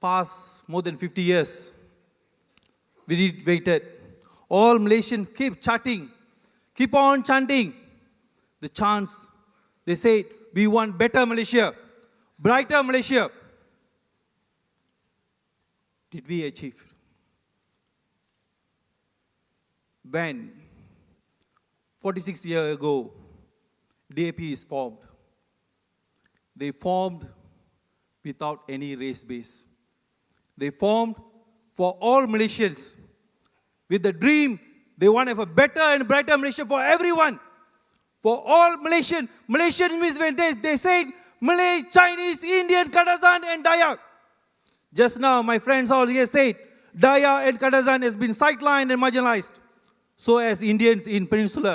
past more than 50 years, we waited. All Malaysians keep chanting, keep on chanting. The chants, they said, we want better Malaysia, brighter Malaysia. Did we achieve? When 46 years ago, DAP is formed. They formed without any race base. They formed for all Malaysians with the dream they want to have a better and brighter Malaysia for everyone. For all Malaysian means when they say Malay, Chinese, Indian, Kadazan and Dayak. Just now my friends all here said Dayak and Kadazan has been sidelined and marginalized. So as Indians in Peninsula.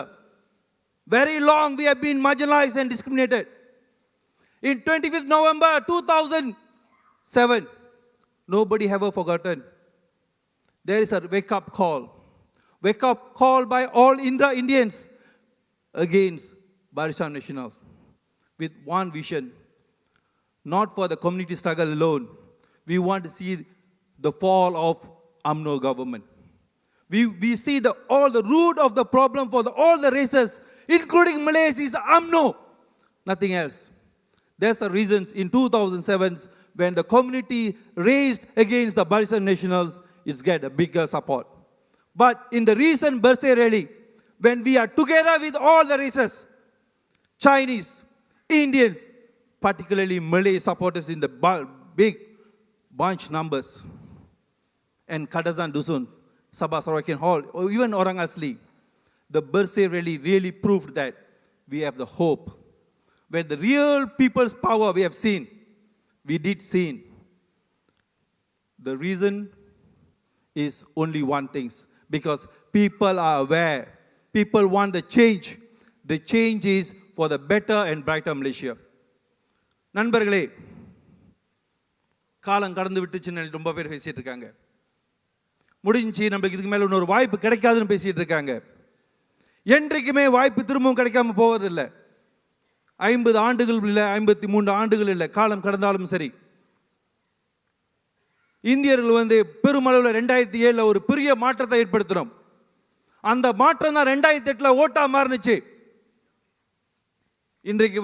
Very long we have been marginalized and discriminated. In 25th November 2007, nobody ever forgotten. There is a wake-up call. Wake-up call by all Indians against Barisan Nasional with one vision. Not for the community struggle alone. We want to see the fall of UMNO government. We see all the root of the problem for all the races, including Malays, is UMNO. Nothing else. There's a reason in 2007 when the community raised against the Barisan Nasionals, it's get a bigger support. But in the recent birthday rally, when we are together with all the races, Chinese, Indians, particularly Malay supporters in the big bunch numbers, and Kadazan Dusun, Sabah Sarawak Hall, or even Orang Asli, the birthday rally really proved that we have the hope. When the real people's power we have seen, we did see. The reason is only one thing, because people are aware. People want the change. The change is for the better and brighter Malaysia. நண்பர்களே, காலம் கடந்து விட்டுச்சுன்னு ரொம்ப பேர் பேசிட்டு இருக்காங்க. முடிஞ்சு நமக்கு இதுக்கு மேல இன்னொரு வாய்ப்பு கிடைக்காதுன்னு பேசிட்டு இருக்காங்க. என்றைக்குமே வாய்ப்பு திரும்பவும் கிடைக்காம போவதில்லை. 50 ஆண்டுகள் இல்லை, 53 ஆண்டுகள் இல்லை, காலம் கடந்தாலும் சரி. இந்தியர்கள் பெருமளவில் 2007 ஒரு பெரிய மாற்றத்தை ஏற்படுத்தினோம். அந்த மாற்றம் தான் 2008 ஓட்டா மாறுனுச்சு. இன்றைக்கு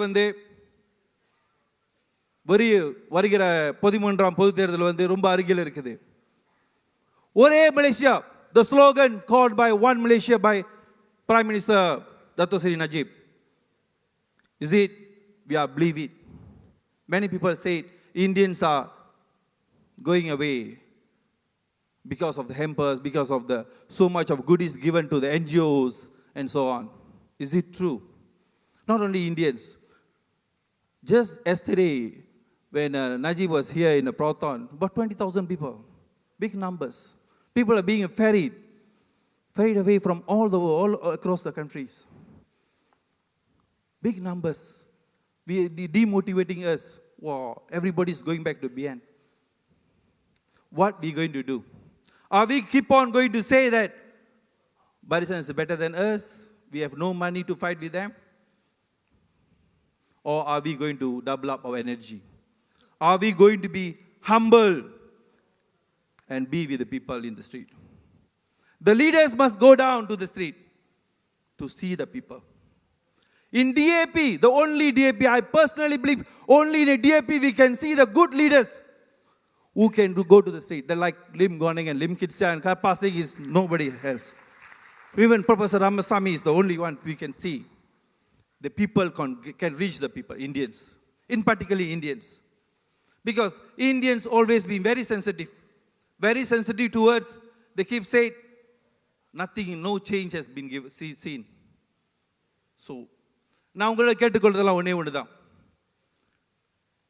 வருகிற 13ஆம் பொது தேர்தல் ரொம்ப அருகில் இருக்குது. ஒரே Malaysia, the slogan called by One Malaysia by Prime Minister Dato Seri Najib. Is it? We are believe it. Many people say Indians are going away because of the hampers, because of the so much of goodies given to the NGOs and so on. Is it true? Not only Indians. Just yesterday, when Najib was here in Proton, about 20,000 people, big numbers. People are being ferried away from all across the countries. Big numbers. Demotivating us. Wow, everybody's going back to BN. What are we going to do? Are we keep on going to say that Barisan is better than us? We have no money to fight with them? Or are we going to double up our energy? Are we going to be humble and be with the people in the street? The leaders must go down to the street to see the people. In DAP, the only DAP, I personally believe, only in a DAP we can see the good leaders who can go to the street. They're like Lim Guaning and Lim Kitsa and Karpasing is nobody else. Even Professor Ramasamy is the only one we can see. The people can reach the people, Indians, in particularly Indians. Because Indians always been very sensitive towards, they keep saying, nothing, no change has been seen. So, நான் உங்களை கேட்டுக்கொள்றதெல்லாம் ஒன்று தான்.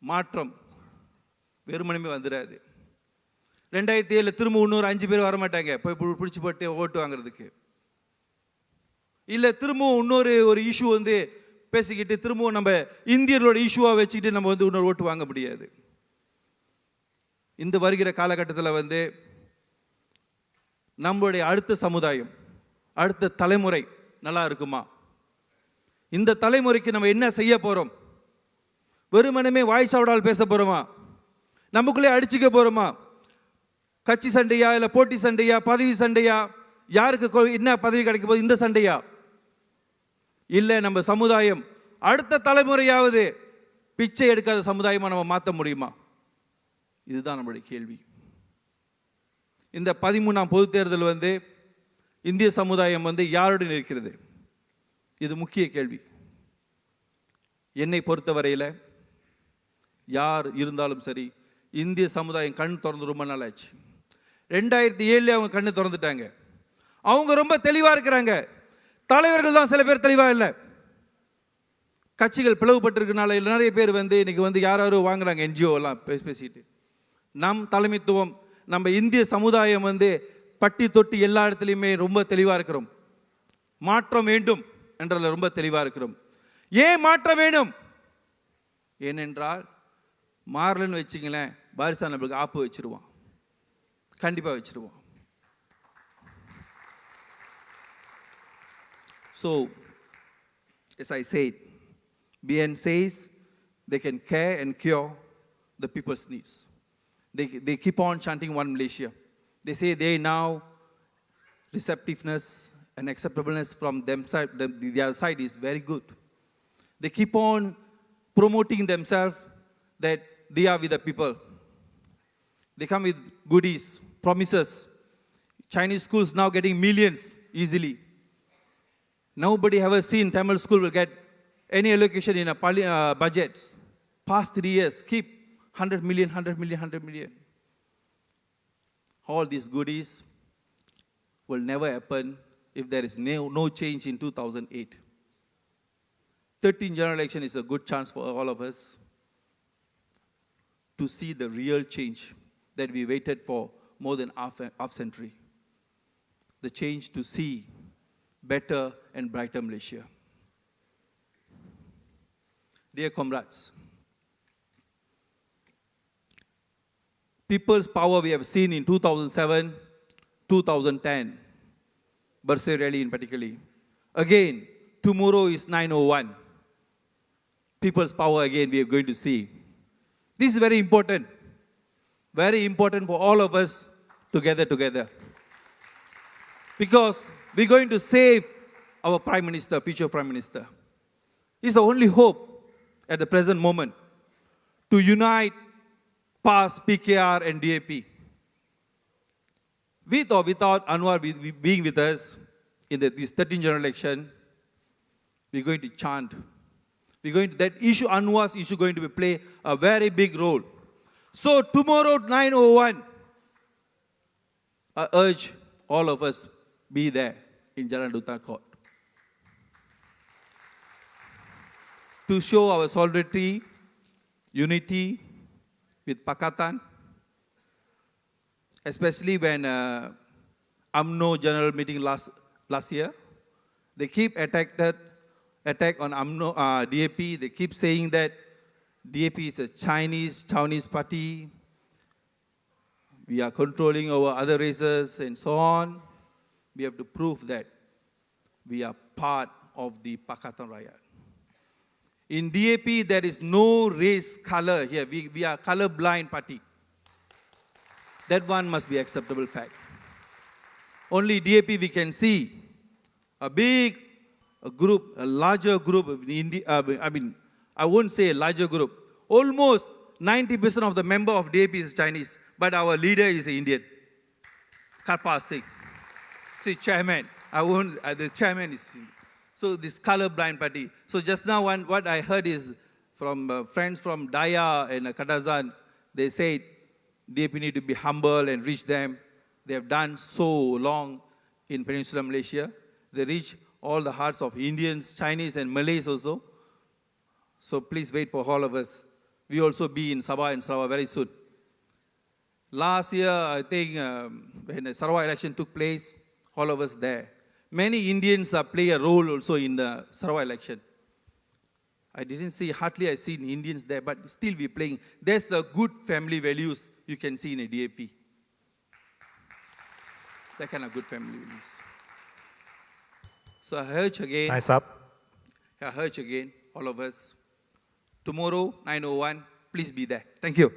மாற்றம் வெறுமனமே வந்துடாது. 2007 திரும்ப இன்னொரு 5 பேர் வரமாட்டாங்க போய் பிடிச்சி போட்டு ஓட்டு வாங்குறதுக்கு. இல்லை திரும்பவும் இன்னொரு இஷ்யூ பேசிக்கிட்டு திரும்பவும் நம்ம இந்தியர்களோட இஷ்யூவாக வச்சுக்கிட்டு நம்ம இன்னொரு ஓட்டு வாங்க முடியாது. இந்த வருகிற காலகட்டத்தில் நம்மளுடைய அடுத்த சமுதாயம், அடுத்த தலைமுறை நல்லா இருக்குமா? இந்த தலைமுறைக்கு நம்ம என்ன செய்ய போறோம்? வெறுமனமே வாய்ச்சாவடால் பேச போறோமா? நமக்குள்ளே அடிச்சுக்க போறோமா? கட்சி சண்டையா இல்லை போட்டி சண்டையா பதவி சண்டையா யாருக்கு என்ன பதவி கிடைக்க போது இந்த சண்டையா இல்லை நம்ம சமுதாயம் அடுத்த தலைமுறையாவது பிச்சை எடுக்காத சமுதாயமாக நம்ம மாற்ற முடியுமா? இதுதான் நம்மளுடைய கேள்வி. இந்த 13ஆம் பொது தேர்தல் இந்திய சமுதாயம் யாருடன் இருக்கிறது? இது முக்கிய கேள்வி. என்னை பொறுத்தவரையில் யார் இருந்தாலும் சரி இந்திய சமுதாயம் கண் திறந்து ரொம்ப நாள் ஆச்சு. 2007 அவங்க கண்ணு திறந்துட்டாங்க. அவங்க ரொம்ப தெளிவாக இருக்கிறாங்க. தலைவர்கள் தான் சில பேர் தெளிவாக இல்லை. கட்சிகள் பிளவுபட்டிருக்கனால நிறைய பேர் இன்னைக்கு யாரோ வாங்குறாங்க NGO எல்லாம் பேசிட்டு. நம் தலைமைத்துவம் நம்ம இந்திய சமுதாயம் பட்டி தொட்டி எல்லா இடத்துலையுமே ரொம்ப தெளிவாக இருக்கிறோம். மாற்றம் வேண்டும் என்றதில் ரொம்ப தெளிவாக இருக்கிறோம். ஏன் மாற்றம் வேணும்? ஏனென்றால் மாறலன்னு வச்சிங்களேன், பாரிசா நம்மளுக்கு ஆப்பு வச்சிருவான், கண்டிப்பாக வச்சிருவான். So, as I said, BN says they can care and cure the people's needs. They keep on chanting One Malaysia. They say they now receptiveness and acceptableness from their side is very good. They keep on promoting themselves that they are with the people. They come with goodies, promises. Chinese schools now getting millions easily. Nobody ever seen Tamil school will get any allocation in a budget. Past 3 years, keep 100 million, 100 million, 100 million. All these goodies will never happen if there is no change in 2008. 13th general election is a good chance for all of us to see the real change that we waited for more than half century. The change to see better and brighter Malaysia. Dear comrades, people's power we have seen in 2007, 2010, Bursary rally in particular. Again, tomorrow is 9/01. People's power again we are going to see. This is very important for all of us together. Because we're going to save our Prime Minister, future Prime Minister. It's the only hope at the present moment to unite PAS, PKR and DAP. With or without Anwar being with us in this 13th general election, we're going to chant. That issue, Anwar's issue, going to play a very big role. So tomorrow 9:01, I urge all of us be there in Jalan Duta Court to show our solidarity, unity with Pakatan, especially when UMNO general meeting last year. They keep attack on UMNO, DAP. They keep saying that DAP is a Chinese party. We are controlling our other races and so on. We have to prove that we are part of the Pakatan Rakyat. In DAP, there is no race, color here. We are color-blind party. That one must be acceptable fact. Only DAP we can see a larger group of India. I won't say a larger group. Almost 90% of the member of DAP is Chinese, but our leader is Indian. Karpal Singh. See, chairman. The chairman is. So this color-blind party. So just now, what I heard is from friends from Daya and Kadazan. They said DAP need to be humble and reach them. They have done so long in Peninsular Malaysia. They reach all the hearts of Indians, Chinese, and Malays also. So please wait for all of us. We also be in Sabah and Sarawak very soon. Last year, I think, when the Sarawak election took place, all of us there. Many Indians play a role also in the Sarawak election. I didn't see, hardly I seen Indians there, but still we're playing. There's the good family values you can see in a DAP. That kind of good family values. So I urge again. Nice up. I urge again, all of us. Tomorrow, 9:01, please be there. Thank you.